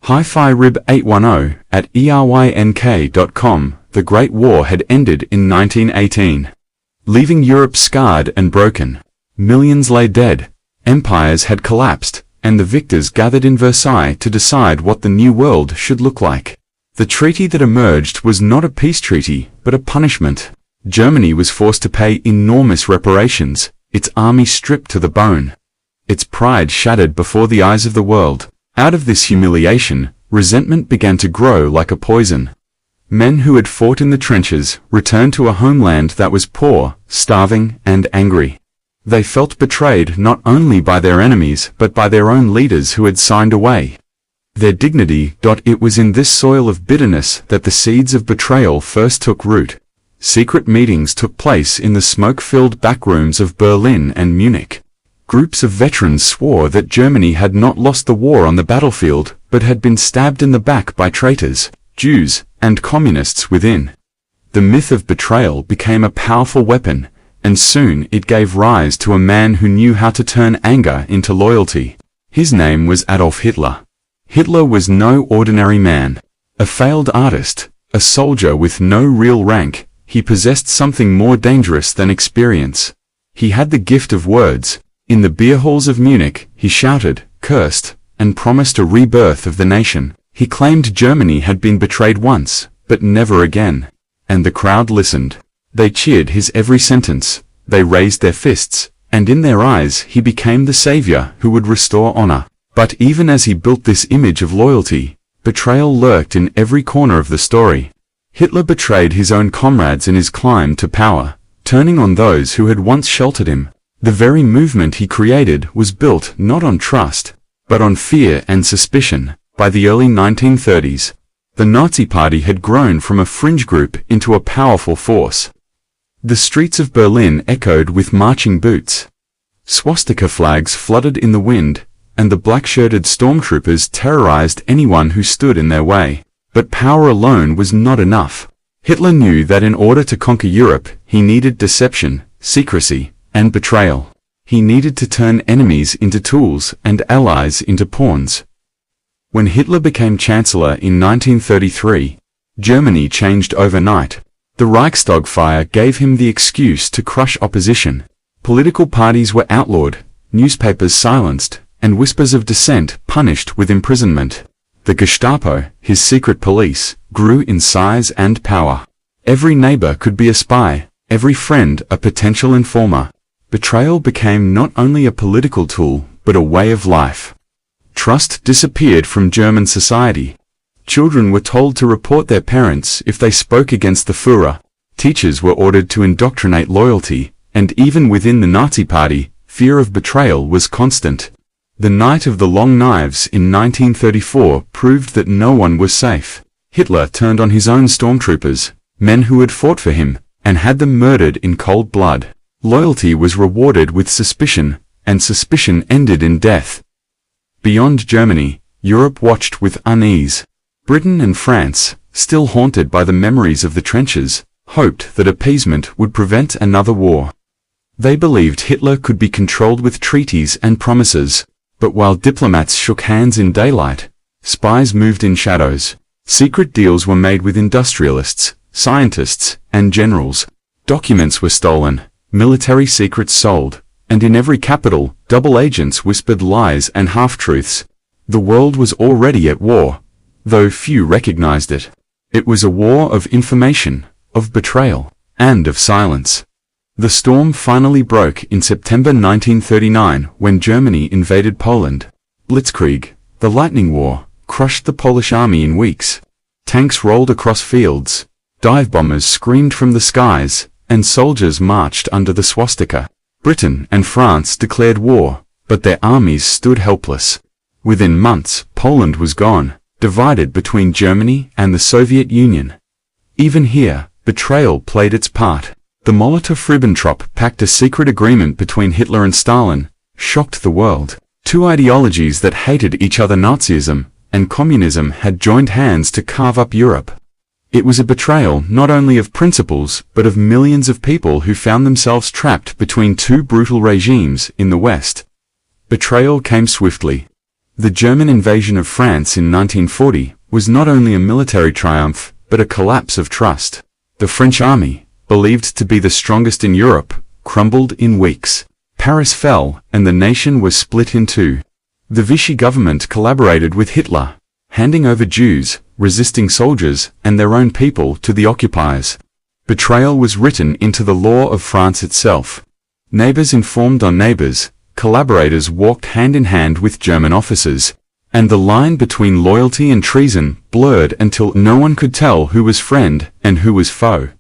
Hi-Fi Rib 810 at erynk.com. The Great War had ended in 1918, leaving Europe scarred and broken. Millions lay dead, empires had collapsed, and the victors gathered in Versailles to decide what the new world should look like. The treaty that emerged was not a peace treaty, but a punishment. Germany was forced to pay enormous reparations, its army stripped to the bone, its pride shattered before the eyes of the world. Out of this humiliation, resentment began to grow like a poison. Men who had fought in the trenches returned to a homeland that was poor, starving, and angry. They felt betrayed not only by their enemies but by their own leaders who had signed away their dignity. It was in this soil of bitterness that the seeds of betrayal first took root. Secret meetings took place in the smoke-filled backrooms of Berlin and Munich. Groups of veterans swore that Germany had not lost the war on the battlefield, but had been stabbed in the back by traitors, Jews, and communists within. The myth of betrayal became a powerful weapon, and soon it gave rise to a man who knew how to turn anger into loyalty. His name was Adolf Hitler. Hitler was no ordinary man. A failed artist, a soldier with no real rank, he possessed something more dangerous than experience. He had the gift of words. In the beer halls of Munich, he shouted, cursed, and promised a rebirth of the nation. He claimed Germany had been betrayed once, but never again. And the crowd listened. They cheered his every sentence, they raised their fists, and in their eyes he became the savior who would restore honor. But even as he built this image of loyalty, betrayal lurked in every corner of the story. Hitler betrayed his own comrades in his climb to power, turning on those who had once sheltered him. The very movement he created was built not on trust, but on fear and suspicion. By the early 1930s, the Nazi Party had grown from a fringe group into a powerful force. The streets of Berlin echoed with marching boots. Swastika flags fluttered in the wind, and the black-shirted stormtroopers terrorized anyone who stood in their way. But power alone was not enough. Hitler knew that in order to conquer Europe, he needed deception, secrecy, and betrayal. He needed to turn enemies into tools and allies into pawns. When Hitler became Chancellor in 1933, Germany changed overnight. The Reichstag fire gave him the excuse to crush opposition. Political parties were outlawed, newspapers silenced, and whispers of dissent punished with imprisonment. The Gestapo, his secret police, grew in size and power. Every neighbor could be a spy, every friend a potential informer. Betrayal became not only a political tool, but a way of life. Trust disappeared from German society. Children were told to report their parents if they spoke against the Führer. Teachers were ordered to indoctrinate loyalty, and even within the Nazi Party, fear of betrayal was constant. The Night of the Long Knives in 1934 proved that no one was safe. Hitler turned on his own stormtroopers, men who had fought for him, and had them murdered in cold blood. Loyalty was rewarded with suspicion, and suspicion ended in death. Beyond Germany, Europe watched with unease. Britain and France, still haunted by the memories of the trenches, hoped that appeasement would prevent another war. They believed Hitler could be controlled with treaties and promises. But while diplomats shook hands in daylight, spies moved in shadows. Secret deals were made with industrialists, scientists, and generals. Documents were stolen, military secrets sold, and in every capital, double agents whispered lies and half-truths. The world was already at war, though few recognized it. It was a war of information, of betrayal, and of silence. The storm finally broke in September 1939 when Germany invaded Poland. Blitzkrieg, the lightning war, crushed the Polish army in weeks. Tanks rolled across fields, dive bombers screamed from the skies, and soldiers marched under the swastika. Britain and France declared war, but their armies stood helpless. Within months, Poland was gone, divided between Germany and the Soviet Union. Even here, betrayal played its part. The Molotov-Ribbentrop Pact, a secret agreement between Hitler and Stalin, shocked the world. Two ideologies that hated each other, Nazism and communism, had joined hands to carve up Europe. It was a betrayal not only of principles but of millions of people who found themselves trapped between two brutal regimes in the West. Betrayal came swiftly. The German invasion of France in 1940 was not only a military triumph, but a collapse of trust. The French army, believed to be the strongest in Europe, crumbled in weeks. Paris fell, and the nation was split in two. The Vichy government collaborated with Hitler, handing over Jews, resisting soldiers, and their own people to the occupiers. Betrayal was written into the law of France itself. Neighbors informed on neighbors, collaborators walked hand in hand with German officers, and the line between loyalty and treason blurred until no one could tell who was friend and who was foe.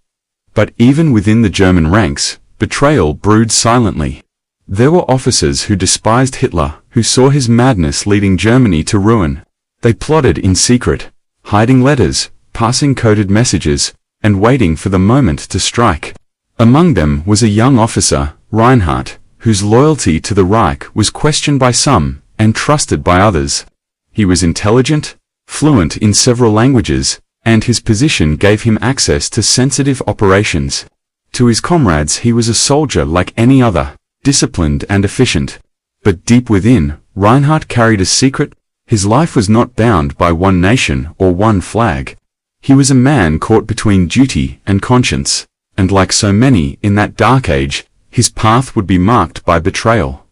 But even within the German ranks, betrayal brewed silently. There were officers who despised Hitler, who saw his madness leading Germany to ruin. They plotted in secret, hiding letters, passing coded messages, and waiting for the moment to strike. Among them was a young officer, Reinhardt, whose loyalty to the Reich was questioned by some, and trusted by others. He was intelligent, fluent in several languages, and his position gave him access to sensitive operations. To his comrades he was a soldier like any other, disciplined and efficient. But deep within, Reinhardt carried a secret. His life was not bound by one nation or one flag. He was a man caught between duty and conscience, and like so many in that dark age, his path would be marked by betrayal.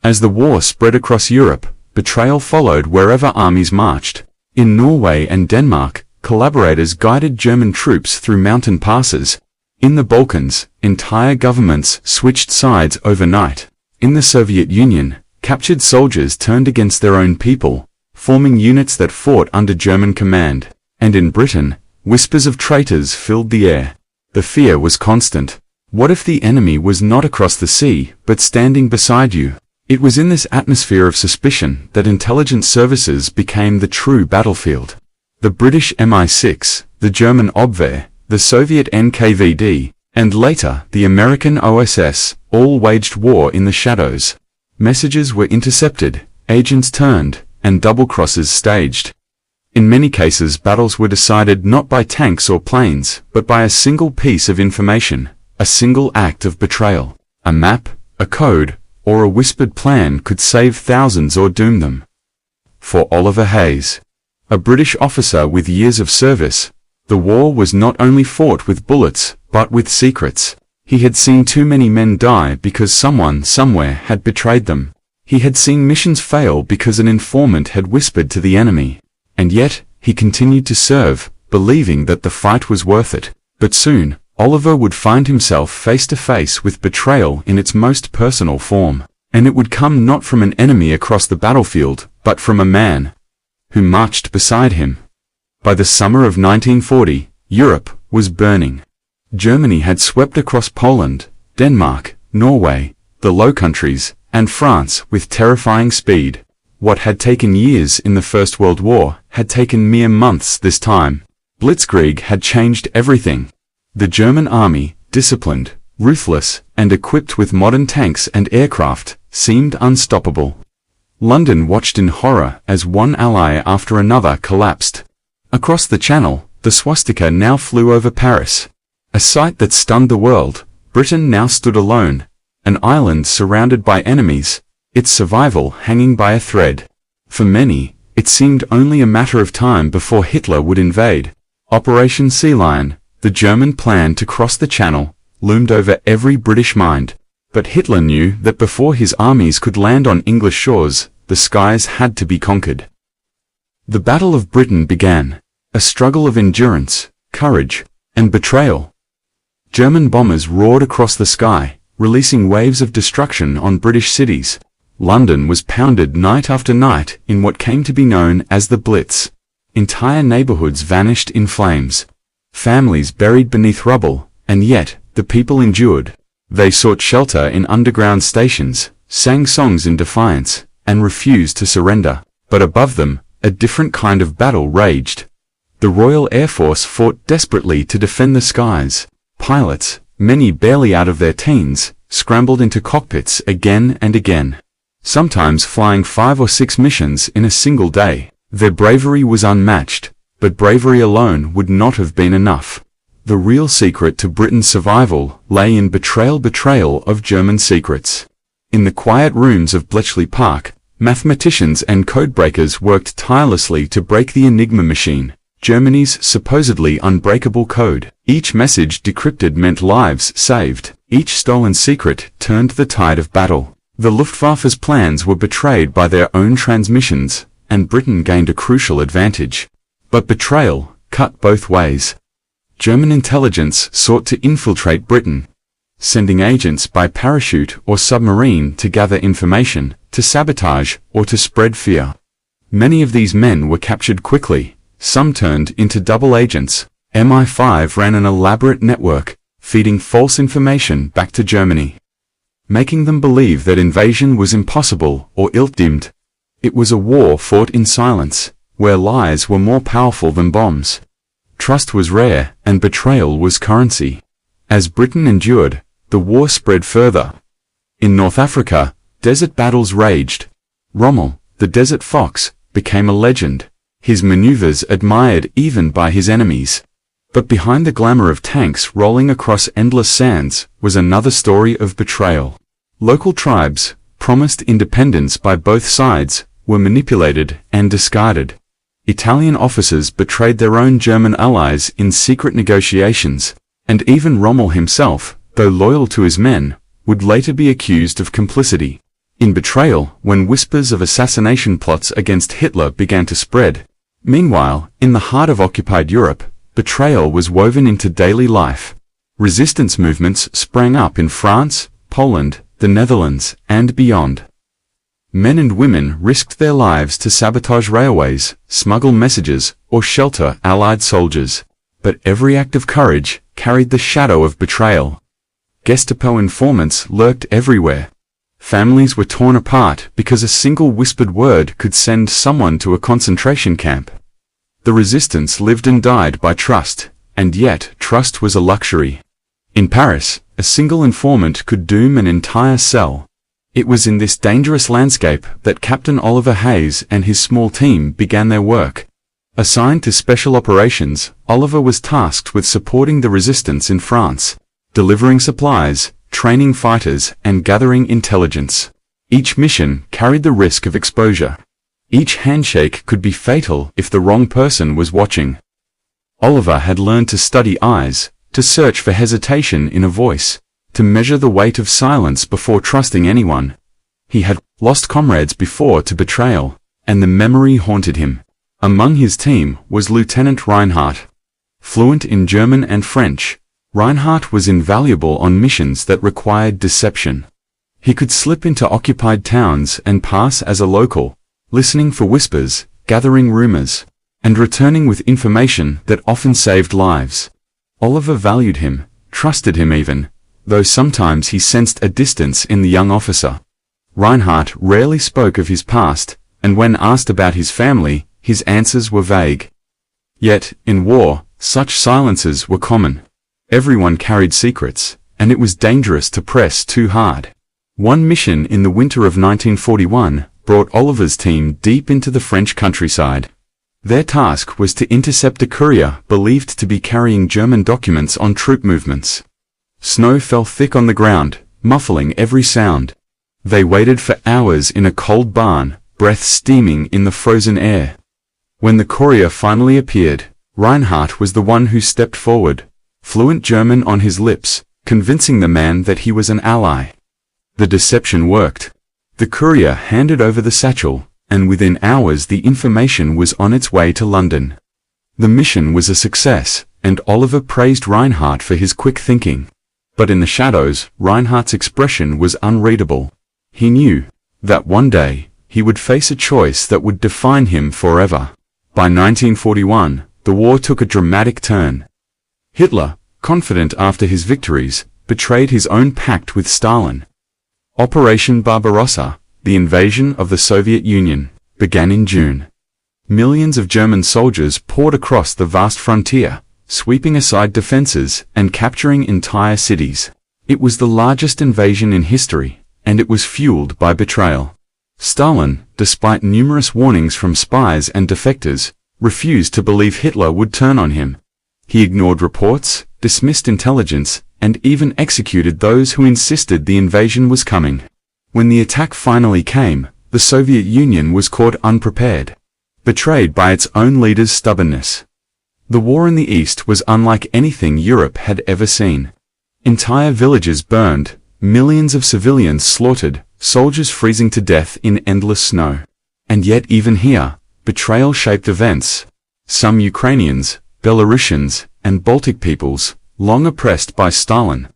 As the war spread across Europe, betrayal followed wherever armies marched. In Norway and Denmark, collaborators guided German troops through mountain passes. In the Balkans, entire governments switched sides overnight. In the Soviet Union, captured soldiers turned against their own people, forming units that fought under German command. And in Britain, whispers of traitors filled the air. The fear was constant. What if the enemy was not across the sea, but standing beside you? It was in this atmosphere of suspicion that intelligence services became the true battlefield. The British MI6, the German Abwehr, the Soviet NKVD, and later the American OSS, all waged war in the shadows. Messages were intercepted, agents turned, and double-crosses staged. In many cases battles were decided not by tanks or planes, but by a single piece of information, a single act of betrayal. A map, a code, or a whispered plan could save thousands or doom them. For Oliver Hayes, a British officer with years of service, the war was not only fought with bullets, but with secrets. He had seen too many men die because someone somewhere had betrayed them. He had seen missions fail because an informant had whispered to the enemy. And yet, he continued to serve, believing that the fight was worth it. But soon, Oliver would find himself face to face with betrayal in its most personal form. And it would come not from an enemy across the battlefield, but from a man who marched beside him. By the summer of 1940, Europe was burning. Germany had swept across Poland, Denmark, Norway, the Low Countries, and France with terrifying speed. What had taken years in the First World War had taken mere months this time. Blitzkrieg had changed everything. The German army, disciplined, ruthless, and equipped with modern tanks and aircraft, seemed unstoppable. London watched in horror as one ally after another collapsed. Across the Channel, the swastika now flew over Paris. A sight that stunned the world. Britain now stood alone, an island surrounded by enemies, its survival hanging by a thread. For many, it seemed only a matter of time before Hitler would invade. Operation Sea Lion, the German plan to cross the Channel, loomed over every British mind. But Hitler knew that before his armies could land on English shores, the skies had to be conquered. The Battle of Britain began, a struggle of endurance, courage, and betrayal. German bombers roared across the sky, releasing waves of destruction on British cities. London was pounded night after night in what came to be known as the Blitz. Entire neighborhoods vanished in flames. Families buried beneath rubble, and yet, the people endured. They sought shelter in underground stations, sang songs in defiance, and refused to surrender. But above them, a different kind of battle raged. The Royal Air Force fought desperately to defend the skies. Pilots, many barely out of their teens, scrambled into cockpits again and again, sometimes flying 5 or 6 missions in a single day. Their bravery was unmatched, but bravery alone would not have been enough. The real secret to Britain's survival lay in betrayal of German secrets. In the quiet rooms of Bletchley Park, Mathematicians and codebreakers worked tirelessly to break the Enigma machine, Germany's supposedly unbreakable code. Each message decrypted meant lives saved. Each stolen secret turned the tide of battle. The Luftwaffe's plans were betrayed by their own transmissions, and Britain gained a crucial advantage. But betrayal cut both ways. German intelligence sought to infiltrate Britain, sending agents by parachute or submarine to gather information, to sabotage, or to spread fear. Many of these men were captured quickly, some turned into double agents. MI5 ran an elaborate network, feeding false information back to Germany, making them believe that invasion was impossible or ill-timed. It was a war fought in silence, where lies were more powerful than bombs. Trust was rare, and betrayal was currency. As Britain endured, the war spread further. In North Africa, desert battles raged. Rommel, the Desert Fox, became a legend, his maneuvers admired even by his enemies. But behind the glamour of tanks rolling across endless sands was another story of betrayal. Local tribes, promised independence by both sides, were manipulated and discarded. Italian officers betrayed their own German allies in secret negotiations, and even Rommel himself, though loyal to his men, would later be accused of complicity. In Betrayal, when whispers of assassination plots against Hitler began to spread. Meanwhile, in the heart of occupied Europe, betrayal was woven into daily life. Resistance movements sprang up in France, Poland, the Netherlands, and beyond. Men and women risked their lives to sabotage railways, smuggle messages, or shelter Allied soldiers. But every act of courage carried the shadow of betrayal. Gestapo informants lurked everywhere. Families were torn apart because a single whispered word could send someone to a concentration camp. The resistance lived and died by trust, and yet trust was a luxury. In Paris, a single informant could doom an entire cell. It was in this dangerous landscape that Captain Oliver Hayes and his small team began their work. Assigned to special operations, Oliver was tasked with supporting the resistance in France, delivering supplies, training fighters, and gathering intelligence. Each mission carried the risk of exposure. Each handshake could be fatal if the wrong person was watching. Oliver had learned to study eyes, to search for hesitation in a voice, to measure the weight of silence before trusting anyone. He had lost comrades before to betrayal, and the memory haunted him. Among his team was Lieutenant Reinhardt. Fluent in German and French, Reinhardt was invaluable on missions that required deception. He could slip into occupied towns and pass as a local, listening for whispers, gathering rumors, and returning with information that often saved lives. Oliver valued him, trusted him even, though sometimes he sensed a distance in the young officer. Reinhardt rarely spoke of his past, and when asked about his family, his answers were vague. Yet, in war, such silences were common. Everyone carried secrets, and it was dangerous to press too hard. One mission in the winter of 1941 brought Oliver's team deep into the French countryside. Their task was to intercept a courier believed to be carrying German documents on troop movements. Snow fell thick on the ground, muffling every sound. They waited for hours in a cold barn, breath steaming in the frozen air. When the courier finally appeared, Reinhardt was the one who stepped forward, fluent German on his lips, convincing the man that he was an ally. The deception worked. The courier handed over the satchel, and within hours the information was on its way to London. The mission was a success, and Oliver praised Reinhardt for his quick thinking. But in the shadows, Reinhardt's expression was unreadable. He knew that one day he would face a choice that would define him forever. By 1941, the war took a dramatic turn. Hitler, confident after his victories, betrayed his own pact with Stalin. Operation Barbarossa, the invasion of the Soviet Union, began in June. Millions of German soldiers poured across the vast frontier, sweeping aside defenses and capturing entire cities. It was the largest invasion in history, and it was fueled by betrayal. Stalin, despite numerous warnings from spies and defectors, refused to believe Hitler would turn on him. He ignored reports, dismissed intelligence, and even executed those who insisted the invasion was coming. When the attack finally came, The Soviet Union was caught unprepared, betrayed by its own leaders' stubbornness. The war in the East was unlike anything Europe had ever seen. Entire villages burned, millions of civilians slaughtered, soldiers freezing to death in endless snow. And yet even here, betrayal shaped events. Some Ukrainians, Belarusians, and Baltic peoples, long oppressed by Stalin,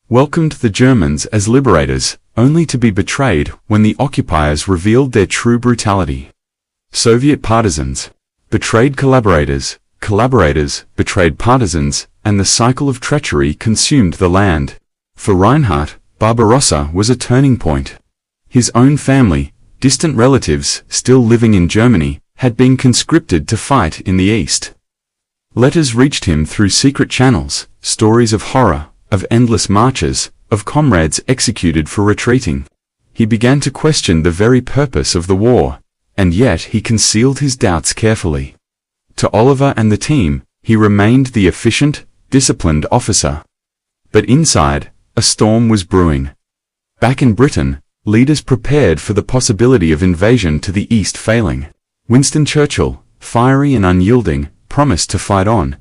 welcomed the Germans as liberators, only to be betrayed when the occupiers revealed their true brutality. Soviet partisans betrayed collaborators, collaborators betrayed partisans, and the cycle of treachery consumed the land. For Reinhardt, Barbarossa was a turning point. His own family, distant relatives still living in Germany, had been conscripted to fight in the East. Letters reached him through secret channels, stories of horror, of endless marches, of comrades executed for retreating. He began to question the very purpose of the war, and yet he concealed his doubts carefully. To Oliver and the team, he remained the efficient, disciplined officer. But inside, a storm was brewing. Back in Britain, leaders prepared for the possibility of invasion to the East failing. Winston Churchill, fiery and unyielding, promised to fight on.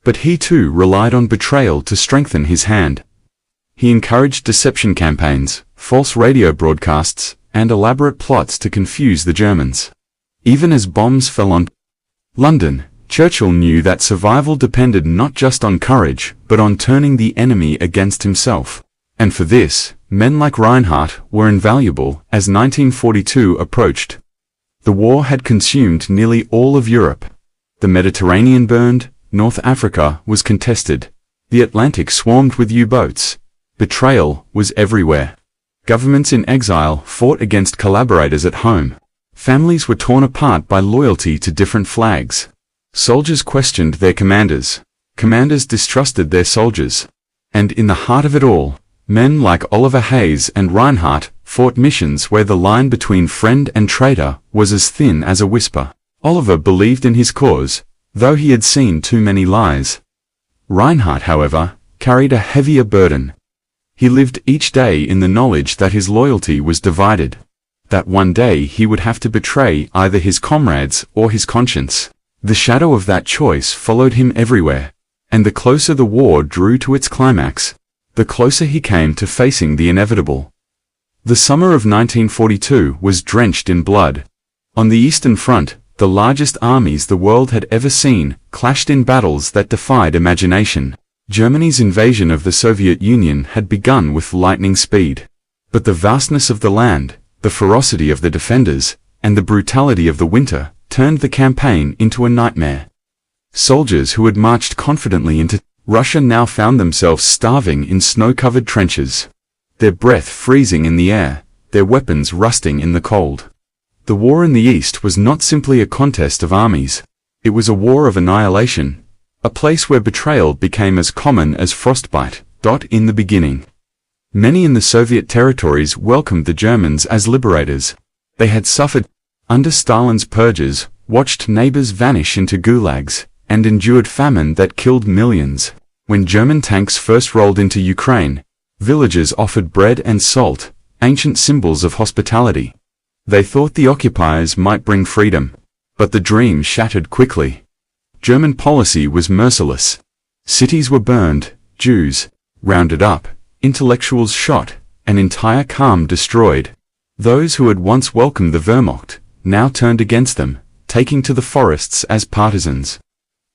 But he too relied on betrayal to strengthen his hand. He encouraged deception campaigns, false radio broadcasts, and elaborate plots to confuse the Germans. Even as bombs fell on London, Churchill knew that survival depended not just on courage, but on turning the enemy against himself. And for this, men like Reinhardt were invaluable as 1942 approached. The war had consumed nearly all of Europe. The Mediterranean burned, North Africa was contested. The Atlantic swarmed with U-boats. Betrayal was everywhere. Governments in exile fought against collaborators at home. Families were torn apart by loyalty to different flags. Soldiers questioned their commanders. Commanders distrusted their soldiers. And in the heart of it all, men like Oliver Hayes and Reinhardt fought missions where the line between friend and traitor was as thin as a whisper. Oliver believed in his cause, though he had seen too many lies. Reinhardt, however, carried a heavier burden. He lived each day in the knowledge that his loyalty was divided, that one day he would have to betray either his comrades or his conscience. The shadow of that choice followed him everywhere, and the closer the war drew to its climax, the closer he came to facing the inevitable. The summer of 1942 was drenched in blood. On the Eastern Front, the largest armies the world had ever seen clashed in battles that defied imagination. Germany's invasion of the Soviet Union had begun with lightning speed. But the vastness of the land, the ferocity of the defenders, and the brutality of the winter turned the campaign into a nightmare. Soldiers who had marched confidently into Russia now found themselves starving in snow-covered trenches, their breath freezing in the air, their weapons rusting in the cold. The war in the East was not simply a contest of armies. It was a war of annihilation, a place where betrayal became as common as frostbite. In the beginning, many in the Soviet territories welcomed the Germans as liberators. They had suffered under Stalin's purges, watched neighbors vanish into gulags, and endured famine that killed millions. When German tanks first rolled into Ukraine, villagers offered bread and salt, ancient symbols of hospitality. They thought the occupiers might bring freedom, but the dream shattered quickly. German policy was merciless. Cities were burned, Jews rounded up, intellectuals shot, an entire calm destroyed. Those who had once welcomed the Wehrmacht now turned against them, taking to the forests as partisans.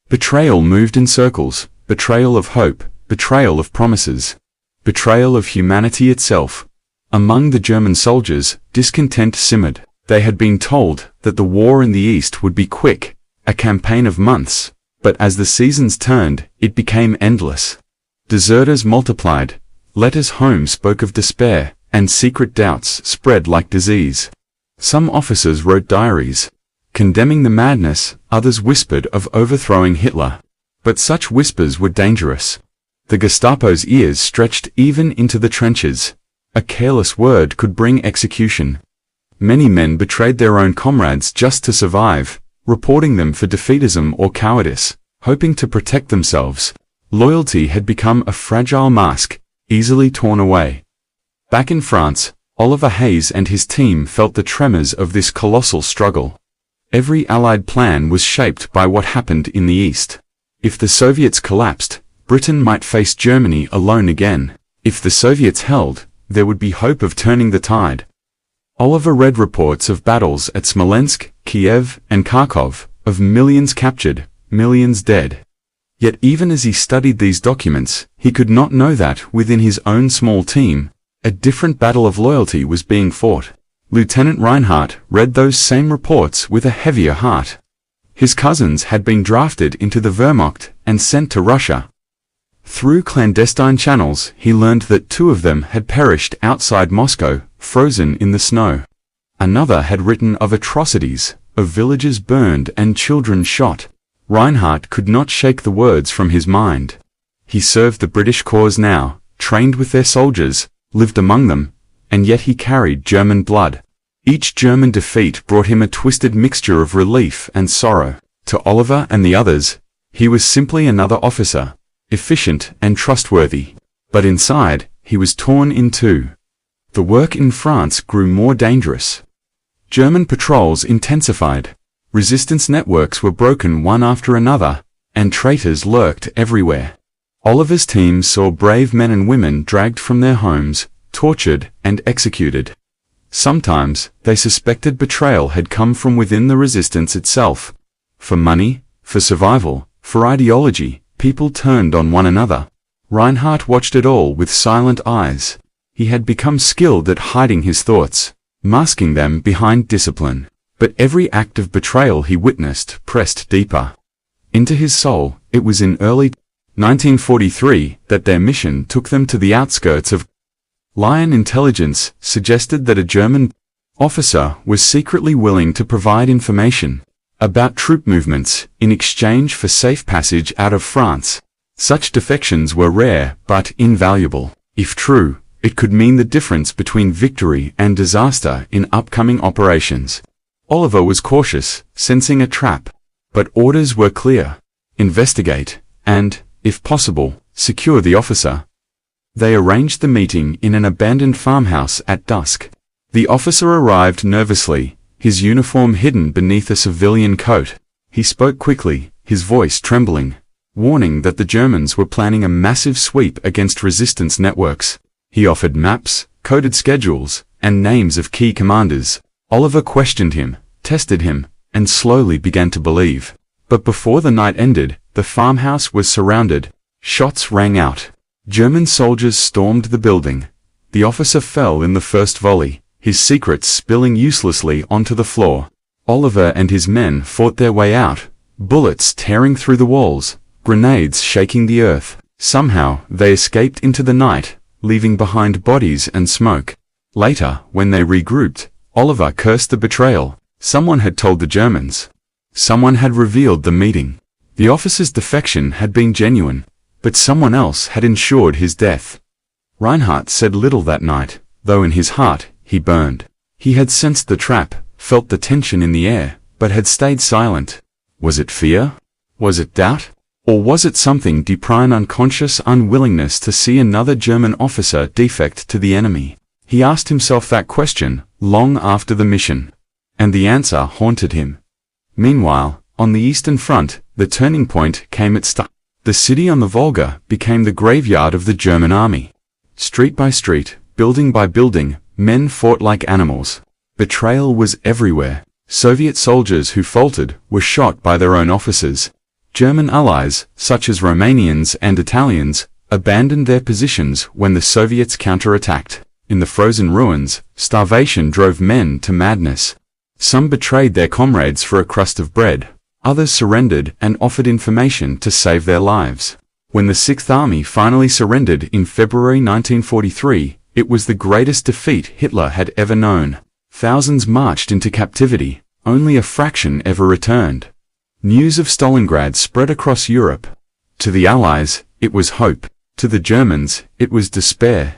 Betrayal moved in circles, betrayal of hope, betrayal of promises, betrayal of humanity itself. Among the German soldiers, discontent simmered. They had been told that the war in the East would be quick, a campaign of months, but as the seasons turned, it became endless. Deserters multiplied, letters home spoke of despair, and secret doubts spread like disease. Some officers wrote diaries, condemning the madness, others whispered of overthrowing Hitler. But such whispers were dangerous. The Gestapo's ears stretched even into the trenches. A careless word could bring execution. Many men betrayed their own comrades just to survive, reporting them for defeatism or cowardice, hoping to protect themselves. Loyalty had become a fragile mask, easily torn away. Back in France, Oliver Hayes and his team felt the tremors of this colossal struggle. Every Allied plan was shaped by what happened in the East. If the Soviets collapsed, Britain might face Germany alone again. If the Soviets held, there would be hope of turning the tide. Oliver read reports of battles at Smolensk, Kiev, and Kharkov, of millions captured, millions dead. Yet even as he studied these documents, he could not know that, within his own small team, a different battle of loyalty was being fought. Lieutenant Reinhardt read those same reports with a heavier heart. His cousins had been drafted into the Wehrmacht and sent to Russia. Through clandestine channels, he learned that 2 of them had perished outside Moscow, frozen in the snow. Another had written of atrocities, of villages burned and children shot. Reinhardt could not shake the words from his mind. He served the British cause now, trained with their soldiers, lived among them, and yet he carried German blood. Each German defeat brought him a twisted mixture of relief and sorrow. To Oliver and the others, he was simply another officer, efficient and trustworthy. But inside, he was torn in two. The work in France grew more dangerous. German patrols intensified. Resistance networks were broken one after another, and traitors lurked everywhere. Oliver's team saw brave men and women dragged from their homes, tortured and executed. Sometimes, they suspected betrayal had come from within the resistance itself. For money, for survival, for ideology, people turned on one another. Reinhardt watched it all with silent eyes. He had become skilled at hiding his thoughts, masking them behind discipline. But every act of betrayal he witnessed pressed deeper into his soul. It was in early 1943 that their mission took them to the outskirts of Lion. Intelligence suggested that a German officer was secretly willing to provide information about troop movements in exchange for safe passage out of France. Such defections were rare but invaluable. If true, it could mean the difference between victory and disaster in upcoming operations. Oliver was cautious, sensing a trap. But orders were clear. Investigate, and, if possible, secure the officer. They arranged the meeting in an abandoned farmhouse at dusk. The officer arrived nervously, his uniform hidden beneath a civilian coat. He spoke quickly, his voice trembling, warning that the Germans were planning a massive sweep against resistance networks. He offered maps, coded schedules, and names of key commanders. Oliver questioned him, tested him, and slowly began to believe. But before the night ended, the farmhouse was surrounded. Shots rang out. German soldiers stormed the building. The officer fell in the first volley, his secrets spilling uselessly onto the floor. Oliver and his men fought their way out, bullets tearing through the walls, grenades shaking the earth. Somehow, they escaped into the night, leaving behind bodies and smoke. Later, when they regrouped, Oliver cursed the betrayal. Someone had told the Germans. Someone had revealed the meeting. The officer's defection had been genuine, but someone else had ensured his death. Reinhardt said little that night, though in his heart, he burned. He had sensed the trap, felt the tension in the air, but had stayed silent. Was it fear? Was it doubt? Or was it something deeper, an unconscious unwillingness to see another German officer defect to the enemy? He asked himself that question, long after the mission. And the answer haunted him. Meanwhile, on the Eastern Front, the turning point came at St. The city on the Volga became the graveyard of the German army. Street by street, building by building, men fought like animals. Betrayal was everywhere. Soviet soldiers who faltered were shot by their own officers. German allies, such as Romanians and Italians, abandoned their positions when the Soviets counterattacked. In the frozen ruins, starvation drove men to madness. Some betrayed their comrades for a crust of bread. Others surrendered and offered information to save their lives. When the Sixth Army finally surrendered in February 1943, it was the greatest defeat Hitler had ever known. Thousands marched into captivity. Only a fraction ever returned. News of Stalingrad spread across Europe. To the Allies, it was hope. To the Germans, it was despair.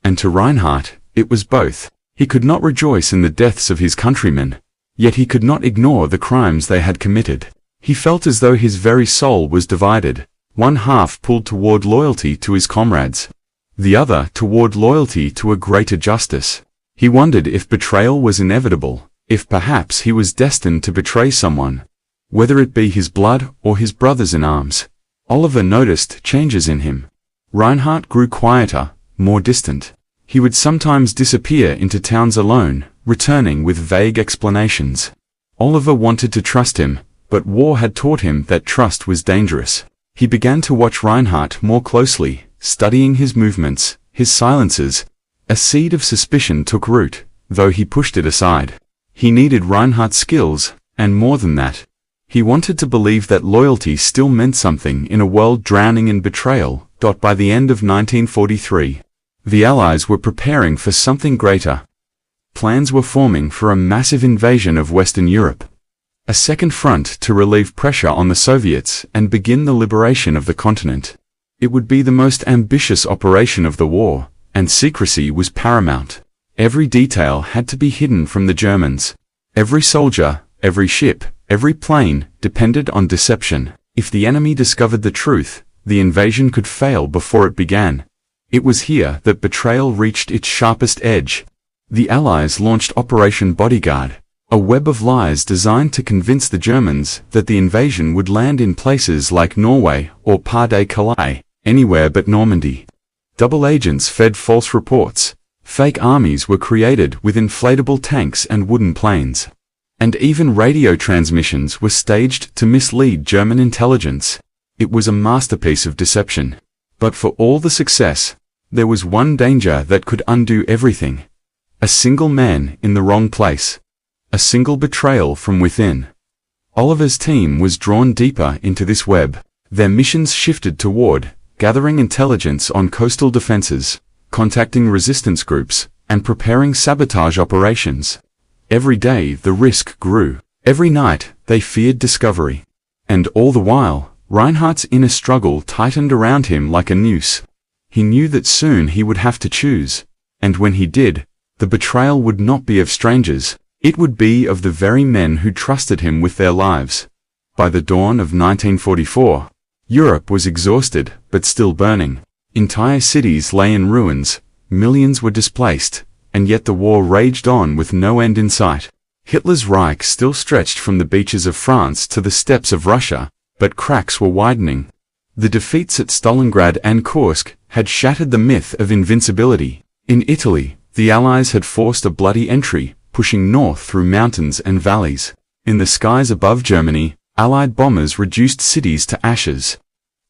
And to Reinhardt, it was both. He could not rejoice in the deaths of his countrymen, yet he could not ignore the crimes they had committed. He felt as though his very soul was divided. One half pulled toward loyalty to his comrades, the other toward loyalty to a greater justice. He wondered if betrayal was inevitable, if perhaps he was destined to betray someone, whether it be his blood or his brothers in arms. Oliver noticed changes in him. Reinhardt grew quieter, more distant. He would sometimes disappear into towns alone, returning with vague explanations. Oliver wanted to trust him, but war had taught him that trust was dangerous. He began to watch Reinhardt more closely, studying his movements, his silences. A seed of suspicion took root, though he pushed it aside. He needed Reinhardt's skills, and more than that. He wanted to believe that loyalty still meant something in a world drowning in betrayal. By the end of 1943, the Allies were preparing for something greater. Plans were forming for a massive invasion of Western Europe. A second front to relieve pressure on the Soviets and begin the liberation of the continent. It would be the most ambitious operation of the war, and secrecy was paramount. Every detail had to be hidden from the Germans. Every soldier, every ship, every plane depended on deception. If the enemy discovered the truth, the invasion could fail before it began. It was here that betrayal reached its sharpest edge. The Allies launched Operation Bodyguard, a web of lies designed to convince the Germans that the invasion would land in places like Norway or Pas-de-Calais, anywhere but Normandy. Double agents fed false reports. Fake armies were created with inflatable tanks and wooden planes. And even radio transmissions were staged to mislead German intelligence. It was a masterpiece of deception. But for all the success, there was one danger that could undo everything. A single man in the wrong place. A single betrayal from within. Oliver's team was drawn deeper into this web. Their missions shifted toward gathering intelligence on coastal defenses, contacting resistance groups, and preparing sabotage operations. Every day the risk grew. Every night they feared discovery. And all the while, Reinhardt's inner struggle tightened around him like a noose. He knew that soon he would have to choose. And when he did, the betrayal would not be of strangers. It would be of the very men who trusted him with their lives. By the dawn of 1944, Europe was exhausted, but still burning. Entire cities lay in ruins, millions were displaced, and yet the war raged on with no end in sight. Hitler's Reich still stretched from the beaches of France to the steppes of Russia, but cracks were widening. The defeats at Stalingrad and Kursk had shattered the myth of invincibility. In Italy, the Allies had forced a bloody entry, pushing north through mountains and valleys. In the skies above Germany, Allied bombers reduced cities to ashes.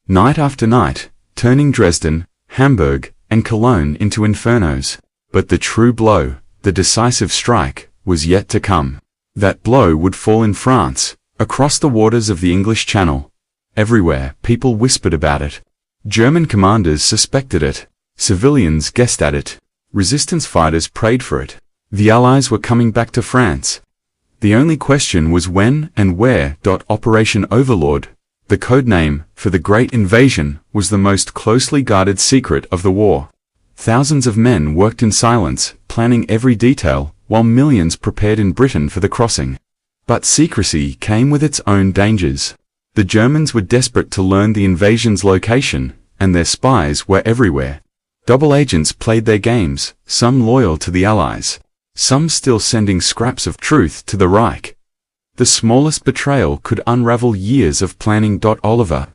Night after night, turning Dresden, Hamburg, and Cologne into infernos. But the true blow, the decisive strike, was yet to come. That blow would fall in France, across the waters of the English Channel. Everywhere, people whispered about it. German commanders suspected it. Civilians guessed at it. Resistance fighters prayed for it. The Allies were coming back to France. The only question was when and where. Operation Overlord, the code name for the Great Invasion, was the most closely guarded secret of the war. Thousands of men worked in silence, planning every detail, while millions prepared in Britain for the crossing. But secrecy came with its own dangers. The Germans were desperate to learn the invasion's location, and their spies were everywhere. Double agents played their games, some loyal to the Allies, some still sending scraps of truth to the Reich. The smallest betrayal could unravel years of planning. Oliver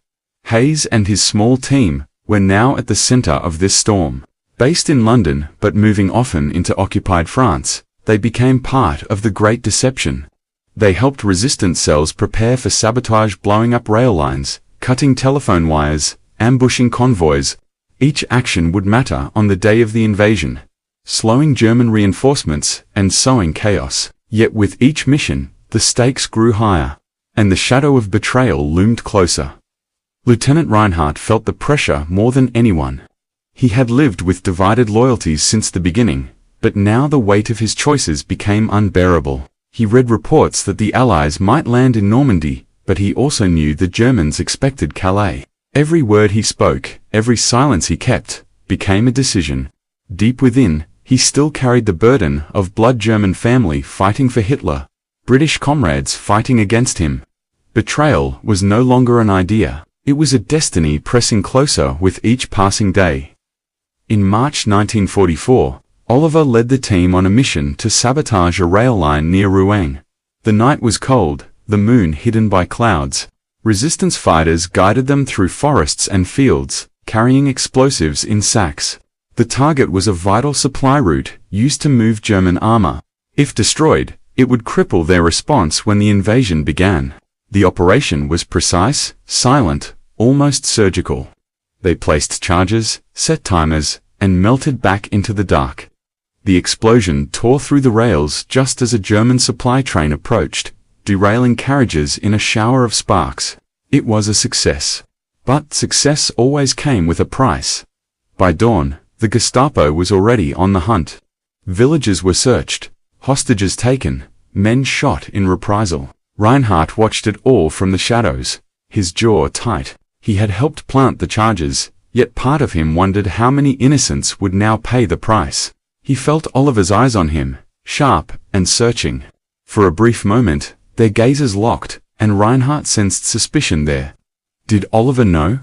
Hayes and his small team were now at the center of this storm. Based in London but moving often into occupied France, they became part of the Great Deception. They helped resistance cells prepare for sabotage, blowing up rail lines, cutting telephone wires, ambushing convoys. Each action would matter on the day of the invasion, slowing German reinforcements and sowing chaos. Yet with each mission, the stakes grew higher, and the shadow of betrayal loomed closer. Lieutenant Reinhardt felt the pressure more than anyone. He had lived with divided loyalties since the beginning, but now the weight of his choices became unbearable. He read reports that the Allies might land in Normandy, but he also knew the Germans expected Calais. Every word he spoke, every silence he kept, became a decision. Deep within, he still carried the burden of blood. German family fighting for Hitler, British comrades fighting against him. Betrayal was no longer an idea. It was a destiny pressing closer with each passing day. In March 1944, Oliver led the team on a mission to sabotage a rail line near Rouen. The night was cold, the moon hidden by clouds. Resistance fighters guided them through forests and fields, carrying explosives in sacks. The target was a vital supply route used to move German armor. If destroyed, it would cripple their response when the invasion began. The operation was precise, silent, almost surgical. They placed charges, set timers, and melted back into the dark. The explosion tore through the rails just as a German supply train approached, derailing carriages in a shower of sparks. It was a success. But success always came with a price. By dawn, the Gestapo was already on the hunt. Villages were searched, hostages taken, men shot in reprisal. Reinhardt watched it all from the shadows, his jaw tight. He had helped plant the charges, yet part of him wondered how many innocents would now pay the price. He felt Oliver's eyes on him, sharp and searching. For a brief moment, their gazes locked, and Reinhardt sensed suspicion there. Did Oliver know?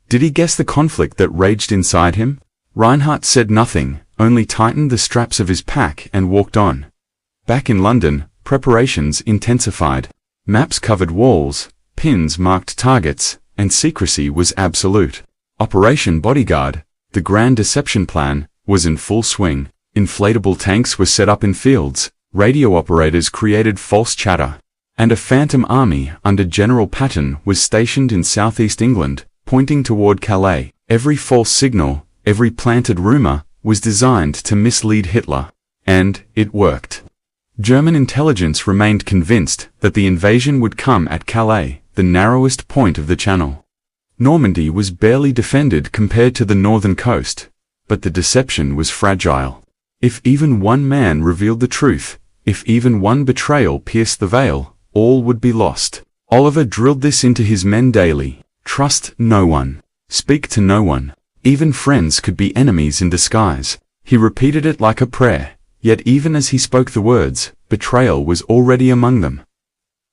Did he guess the conflict that raged inside him? Reinhardt said nothing, only tightened the straps of his pack and walked on. Back in London, preparations intensified. Maps covered walls, pins marked targets, and secrecy was absolute. Operation Bodyguard, the grand deception plan, was in full swing. Inflatable tanks were set up in fields, radio operators created false chatter, and a phantom army under General Patton was stationed in southeast England, pointing toward Calais. Every false signal, every planted rumor, was designed to mislead Hitler. And it worked. German intelligence remained convinced that the invasion would come at Calais, the narrowest point of the Channel. Normandy was barely defended compared to the northern coast, but the deception was fragile. If even one man revealed the truth, if even one betrayal pierced the veil, all would be lost. Oliver drilled this into his men daily. Trust no one. Speak to no one. Even friends could be enemies in disguise. He repeated it like a prayer, yet even as he spoke the words, betrayal was already among them.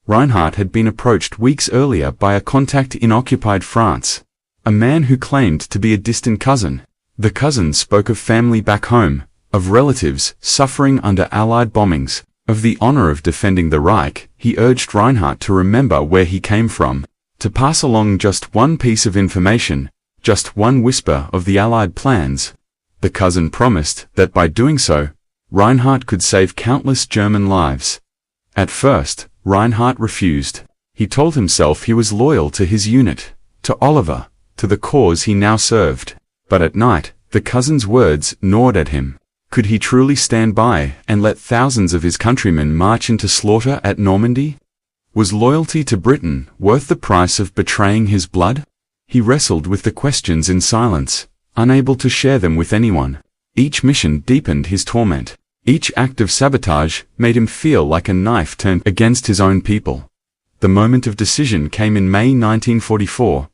Reinhardt had been approached weeks earlier by a contact in occupied France, a man who claimed to be a distant cousin. The cousin spoke of family back home, of relatives suffering under Allied bombings, of the honor of defending the Reich. He urged Reinhardt to remember where he came from, to pass along just one piece of information, just one whisper of the Allied plans. The cousin promised that by doing so, Reinhardt could save countless German lives. At first, Reinhardt refused. He told himself he was loyal to his unit, to Oliver, to the cause he now served. But at night, the cousin's words gnawed at him. Could he truly stand by and let thousands of his countrymen march into slaughter at Normandy? Was loyalty to Britain worth the price of betraying his blood? He wrestled with the questions in silence, unable to share them with anyone. Each mission deepened his torment. Each act of sabotage made him feel like a knife turned against his own people. The moment of decision came in May 1944.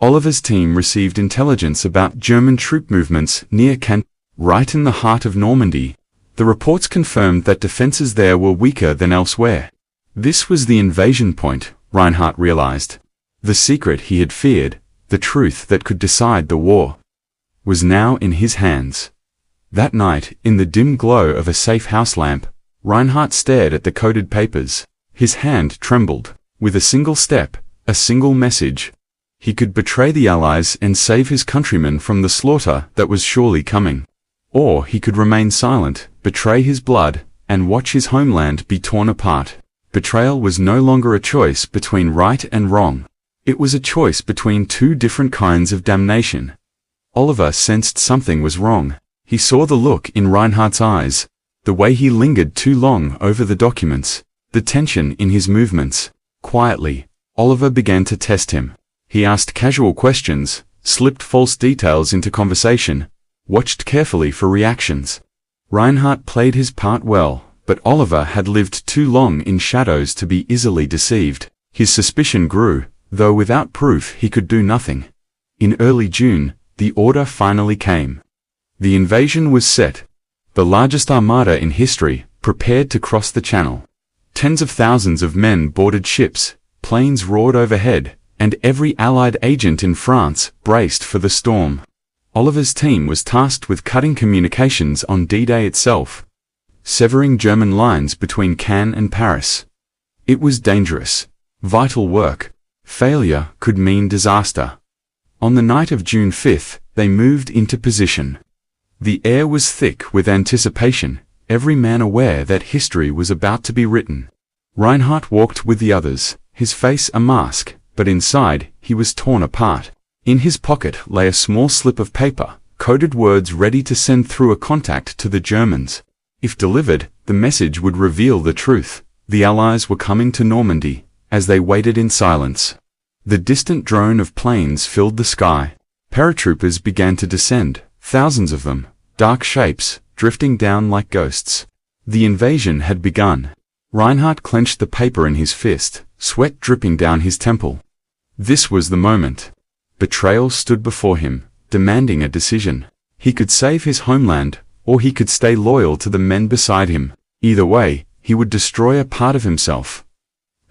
Oliver's team received intelligence about German troop movements near Caen, right in the heart of Normandy. The reports confirmed that defenses there were weaker than elsewhere. This was the invasion point, Reinhardt realized. The secret he had feared, the truth that could decide the war, was now in his hands. That night, in the dim glow of a safe house lamp, Reinhardt stared at the coded papers. His hand trembled. With a single step, a single message, he could betray the Allies and save his countrymen from the slaughter that was surely coming. Or he could remain silent, betray his blood, and watch his homeland be torn apart. Betrayal was no longer a choice between right and wrong. It was a choice between two different kinds of damnation. Oliver sensed something was wrong. He saw the look in Reinhardt's eyes, the way he lingered too long over the documents, the tension in his movements. Quietly, Oliver began to test him. He asked casual questions, slipped false details into conversation, watched carefully for reactions. Reinhardt played his part well, but Oliver had lived too long in shadows to be easily deceived. His suspicion grew, though without proof he could do nothing. In early June, the order finally came. The invasion was set. The largest armada in history, prepared to cross the Channel. Tens of thousands of men boarded ships, planes roared overhead, and every Allied agent in France braced for the storm. Oliver's team was tasked with cutting communications on D-Day itself, severing German lines between Caen and Paris. It was dangerous, vital work. Failure could mean disaster. On the night of June 5th, they moved into position. The air was thick with anticipation, every man aware that history was about to be written. Reinhardt walked with the others, his face a mask, but inside, he was torn apart. In his pocket lay a small slip of paper, coded words ready to send through a contact to the Germans. If delivered, the message would reveal the truth. The Allies were coming to Normandy. As they waited in silence, the distant drone of planes filled the sky. Paratroopers began to descend, thousands of them, dark shapes, drifting down like ghosts. The invasion had begun. Reinhardt clenched the paper in his fist, sweat dripping down his temple. This was the moment. Betrayal stood before him, demanding a decision. He could save his homeland, or he could stay loyal to the men beside him. Either way, he would destroy a part of himself.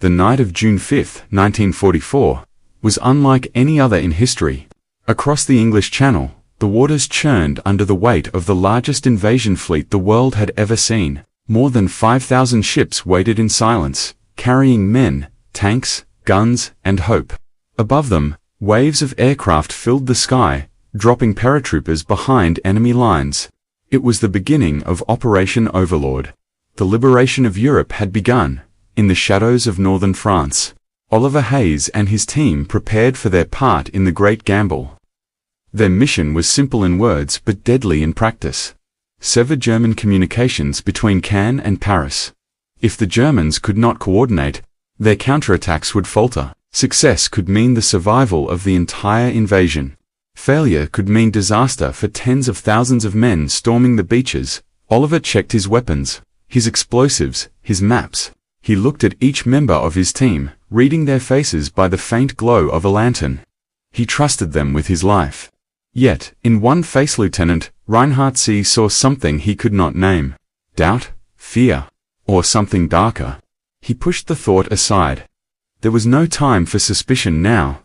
The night of June 5, 1944, was unlike any other in history. Across the English Channel, the waters churned under the weight of the largest invasion fleet the world had ever seen. More than 5,000 ships waited in silence, carrying men, tanks, guns, and hope. Above them, waves of aircraft filled the sky, dropping paratroopers behind enemy lines. It was the beginning of Operation Overlord. The liberation of Europe had begun. In the shadows of northern France, Oliver Hayes and his team prepared for their part in the great gamble. Their mission was simple in words but deadly in practice. Sever German communications between Caen and Paris. If the Germans could not coordinate, their counterattacks would falter. Success could mean the survival of the entire invasion. Failure could mean disaster for tens of thousands of men storming the beaches. Oliver checked his weapons, his explosives, his maps. He looked at each member of his team, reading their faces by the faint glow of a lantern. He trusted them with his life. Yet, in one face, Lieutenant Reinhardt saw something he could not name. Doubt, fear, or something darker. He pushed the thought aside. There was no time for suspicion now.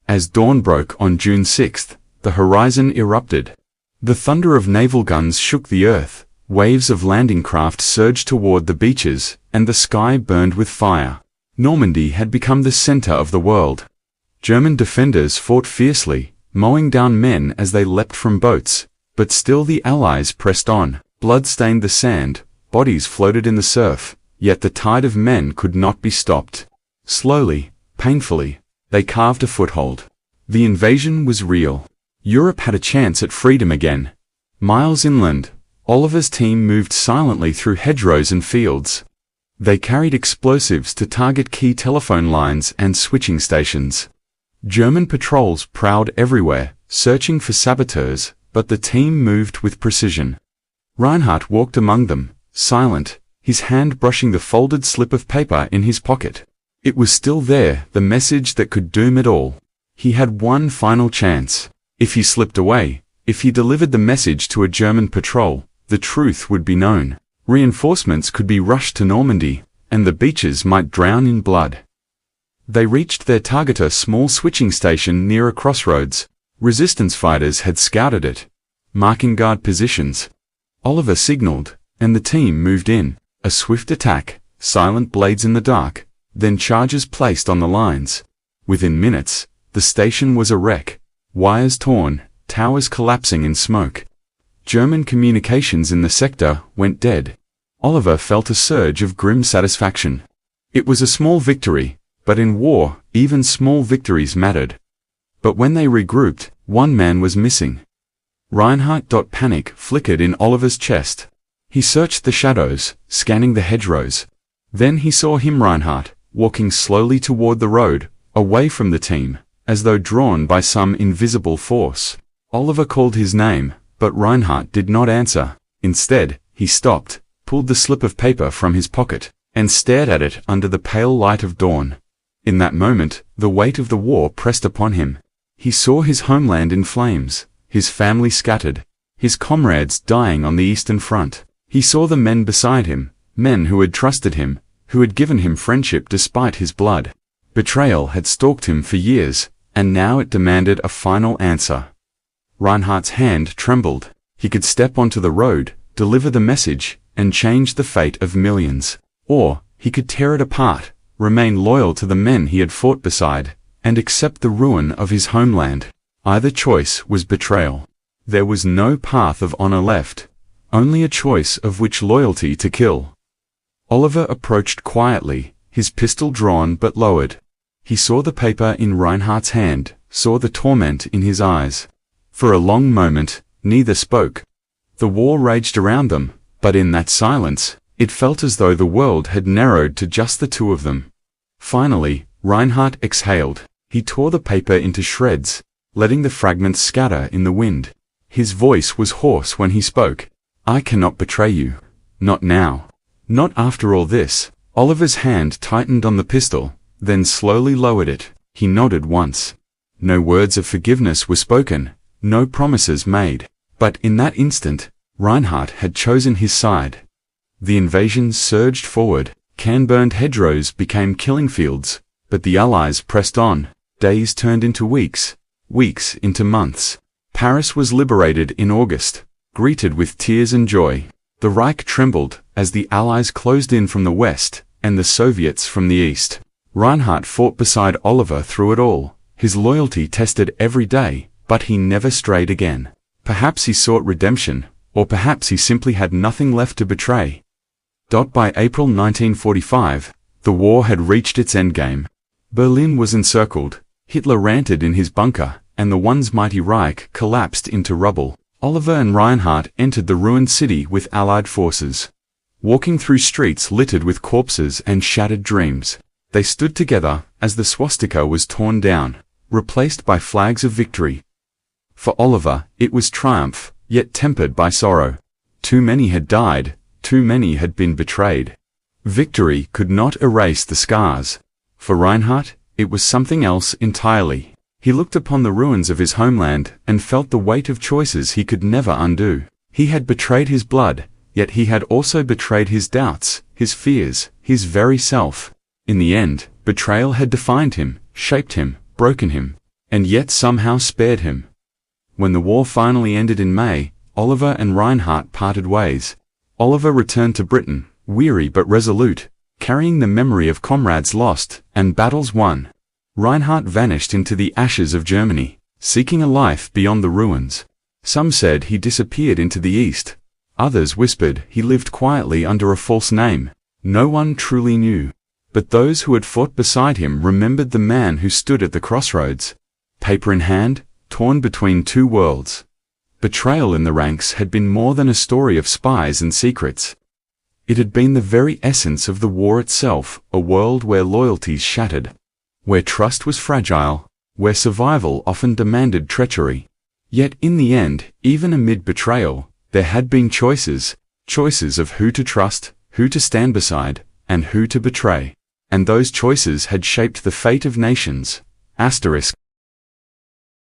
As dawn broke on June 6th, the horizon erupted. The thunder of naval guns shook the earth, waves of landing craft surged toward the beaches, and the sky burned with fire. Normandy had become the center of the world. German defenders fought fiercely, mowing down men as they leapt from boats, but still the Allies pressed on. Blood stained the sand, bodies floated in the surf, yet the tide of men could not be stopped. Slowly, painfully, they carved a foothold. The invasion was real. Europe had a chance at freedom again. Miles inland, Oliver's team moved silently through hedgerows and fields. They carried explosives to target key telephone lines and switching stations. German patrols prowled everywhere, searching for saboteurs, but the team moved with precision. Reinhardt walked among them, silent, his hand brushing the folded slip of paper in his pocket. It was still there, the message that could doom it all. He had one final chance. If he slipped away, if he delivered the message to a German patrol, the truth would be known. Reinforcements could be rushed to Normandy, and the beaches might drown in blood. They reached their target, a small switching station near a crossroads. Resistance fighters had scouted it, marking guard positions. Oliver signaled, and the team moved in. A swift attack, silent blades in the dark, then charges placed on the lines. Within minutes, the station was a wreck. Wires torn, towers collapsing in smoke. German communications in the sector went dead. Oliver felt a surge of grim satisfaction. It was a small victory, but in war, even small victories mattered. But when they regrouped, one man was missing. Reinhardt. Panic flickered in Oliver's chest. He searched the shadows, scanning the hedgerows. Then he saw him, Reinhardt, walking slowly toward the road, away from the team, as though drawn by some invisible force. Oliver called his name, but Reinhardt did not answer. Instead, he stopped, pulled the slip of paper from his pocket, and stared at it under the pale light of dawn. In that moment, the weight of the war pressed upon him. He saw his homeland in flames, his family scattered, his comrades dying on the Eastern Front. He saw the men beside him, men who had trusted him, who had given him friendship despite his blood. Betrayal had stalked him for years, and now it demanded a final answer. Reinhardt's hand trembled. He could step onto the road, deliver the message, and change the fate of millions. Or, he could tear it apart, remain loyal to the men he had fought beside, and accept the ruin of his homeland. Either choice was betrayal. There was no path of honor left, only a choice of which loyalty to kill. Oliver approached quietly, his pistol drawn but lowered. He saw the paper in Reinhardt's hand, saw the torment in his eyes. For a long moment, neither spoke. The war raged around them, but in that silence, it felt as though the world had narrowed to just the two of them. Finally, Reinhardt exhaled. He tore the paper into shreds, letting the fragments scatter in the wind. His voice was hoarse when he spoke. "I cannot betray you. Not now. Not after all this." Oliver's hand tightened on the pistol, then slowly lowered it. He nodded once. No words of forgiveness were spoken, no promises made. But in that instant, Reinhardt had chosen his side. The invasion surged forward. Can-burned hedgerows became killing fields, but the Allies pressed on. Days turned into weeks, weeks into months. Paris was liberated in August, greeted with tears and joy. The Reich trembled as the Allies closed in from the west and the Soviets from the east. Reinhardt fought beside Oliver through it all, his loyalty tested every day, but he never strayed again. Perhaps he sought redemption, or perhaps he simply had nothing left to betray. By April 1945, the war had reached its endgame. Berlin was encircled, Hitler ranted in his bunker, and the once mighty Reich collapsed into rubble. Oliver and Reinhardt entered the ruined city with Allied forces. Walking through streets littered with corpses and shattered dreams, they stood together as the swastika was torn down, replaced by flags of victory. For Oliver, it was triumph, yet tempered by sorrow. Too many had died, too many had been betrayed. Victory could not erase the scars. For Reinhardt, it was something else entirely. He looked upon the ruins of his homeland and felt the weight of choices he could never undo. He had betrayed his blood, yet he had also betrayed his doubts, his fears, his very self. In the end, betrayal had defined him, shaped him, broken him, and yet somehow spared him. When the war finally ended in May, Oliver and Reinhardt parted ways. Oliver returned to Britain, weary but resolute, carrying the memory of comrades lost and battles won. Reinhardt vanished into the ashes of Germany, seeking a life beyond the ruins. Some said he disappeared into the east. Others whispered he lived quietly under a false name. No one truly knew. But those who had fought beside him remembered the man who stood at the crossroads, paper in hand, torn between two worlds. Betrayal in the ranks had been more than a story of spies and secrets. It had been the very essence of the war itself, a world where loyalties shattered, where trust was fragile, where survival often demanded treachery. Yet in the end, even amid betrayal, there had been choices of who to trust, who to stand beside, and who to betray. And those choices had shaped the fate of nations.